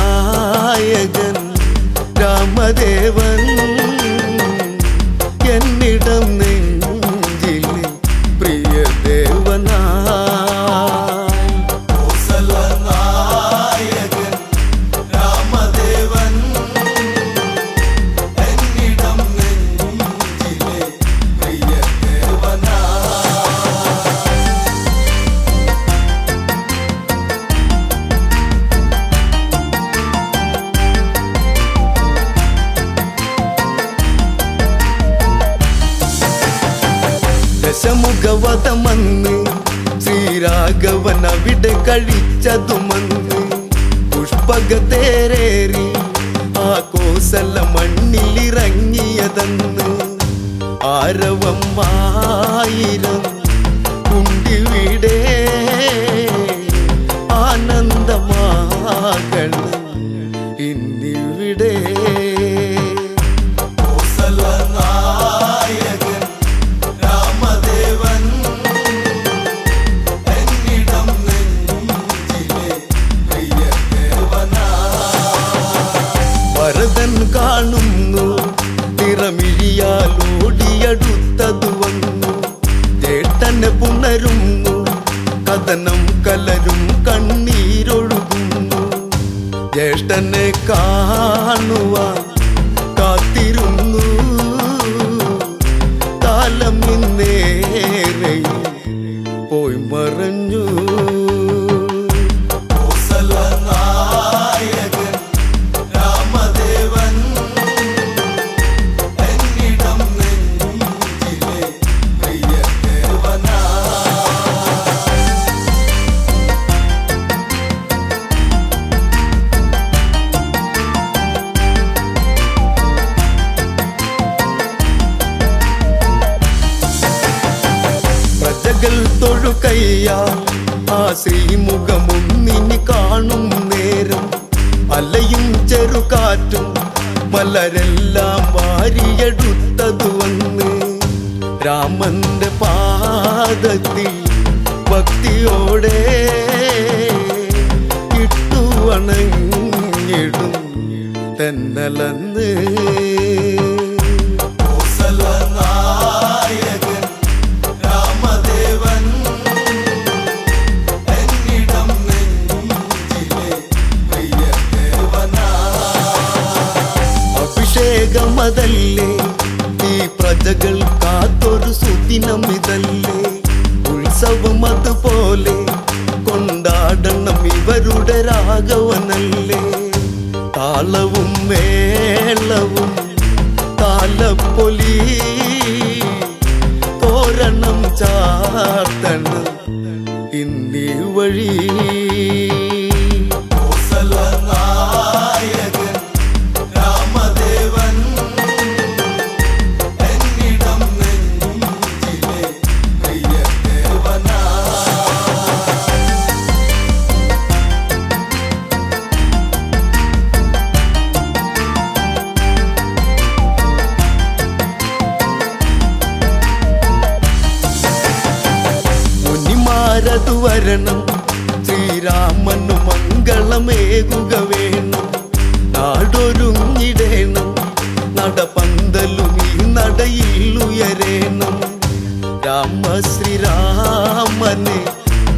നായകൻ രാമദേവൻ എന്നിടം നെഞ്ചിൽ പ്രിയ ദേവനാ നായകൻ രാമദേവൻ എന്നിടം നെഞ്ചിലെ പ്രിയ ദേവനാ. ദശമുഖവധമന്ന് ശ്രീരാഘവൻ അവിടെ കഴിച്ചതുമന്ന് പുഷ്പകതേരേറി ആ കോസല മണ്ണിലിറങ്ങിയതെന്ന് ആരവം ആയിരം കുണ്ടിവിടെ ആനന്ദമാകണം ഇന്നിവിടെ. നായകൻ രാമദേവൻ എന്നിടം നെഞ്ചിലെ പ്രിയ ദേവനാ. ഭരതൻ കാണുന്നു നിറമിഴിയാൽ ഓടിയടുത്തതു വന്നു ചേട്ടനെ പുണരുന്നു കഥനം കലരും കണ്ണീരൊഴുകുന്നു ജ്യേഷ്ഠനെ കാണുവാൻ കാത്തിരുന്നു കാലം ഇന്നേറെ പോയി മറഞ്ഞു. നായകൻ രാമദേവൻ എന്നിടം നെഞ്ചിലെ പ്രജകൾ തൊഴുകയ്യാ ആ ശ്രീമുഖമൊന്നിനി കാണും നേരം അലയും ചെറുകാറ്റും മലരെല്ലാം വാരിയെടുത്തതു വന്ന് രാമന്റെ പാദത്തിൽ ഭക്തിയോടെ ഇട്ടു വണങ്ങിടും തെന്നലന്ന് നായകൻ രാമദേവൻ എന്നിടം നെഞ്ചിലെ പ്രിയദേവനാ. അഭിഷേകമതല്ലേ ഈ പ്രജകൾ കാത്തൊരു സുദിനമിതല്ലേ ഉത്സവം അതുപോലെ കൊണ്ടാടണം ഇവരുടെ രാഘവനല്ലേ താളവും മേളവും താലപ്പൊലി തോരണം ചാർത്തണം ഇന്നീ വഴി നായകൻ രാമദേവൻ എന്നിടം നെഞ്ചിലെ പ്രിയദേവനാ. മുനിമാരതു വരണം ശ്രീരാമനു മംഗളമേകുക വേണം നാടൊരുങ്ങിടേണം നടപന്തലും ഈ നടയിൽ ഉയരേണം രാമശ്രീരാമനെ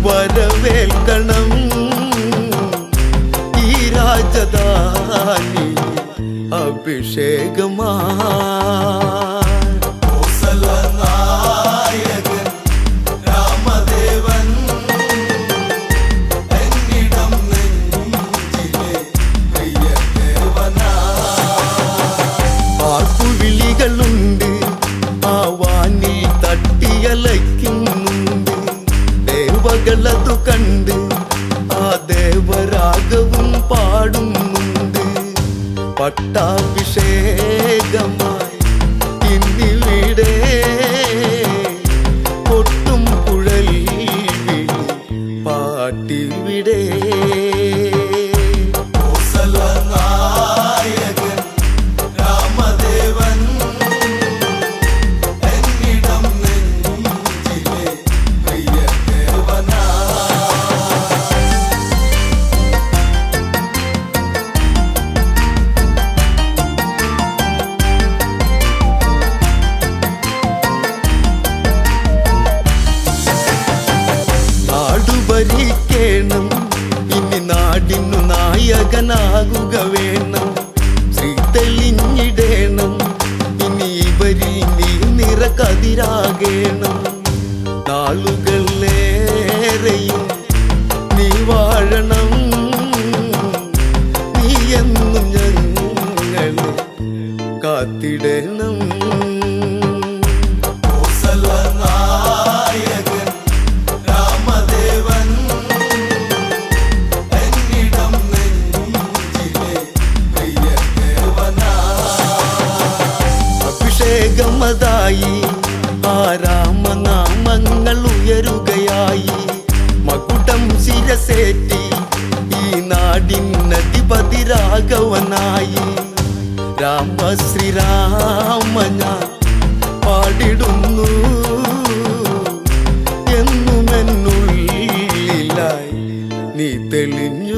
വരവേൽക്കണം ഈ രാജധാനി അഭിഷേകമാ നായകൻ രാമദേവൻ എന്നിടം നെഞ്ചിലെ പ്രിയദേവനാ. ആർപ്പുവിളികളുണ്ട് ആ വാനിൽ തട്ടിയലയ്ക്കുന്നുണ്ട് ദേവകളതു കണ്ട് ആ ദേവരാഗവും പാടുന്നുണ്ട് പട്ടാഭിഷേകമായി ഇന്നിവിടെ കൊട്ടും കുഴൽ വിളി പാട്ടിവിടെ നായകൻ രാമദേവൻ എന്നിടം നെഞ്ചിലെ പ്രിയദേവനാ. നാടുഭരിക്കണം ഇനി നാടിനു നായകനാകുക വേണം ശ്രീ തെളിഞ്ഞിടേണം ഇനി ഇവരിൽ നീ നിറകതിരാകേണം നാളുകളേറെയും നീ വാഴണം നീ എന്നും ഞങ്ങളെ കാത്തിടണം നായകൻ രാമദേവൻ എന്നിടം നെഞ്ചിലെ പ്രിയദേവനാ. അഭിഷേകമതായി ആ രാമനാമങ്ങൾ ഉയരുകയായി മകുടം ശിരസേറ്റി ഈ നാടിനധിപതി രാഘവനായി രാമശ്രീരാമ ഞാൻ പാടിടുന്നു എന്നുമെന്നുള്ളിലായി നീ തെളിഞ്ഞ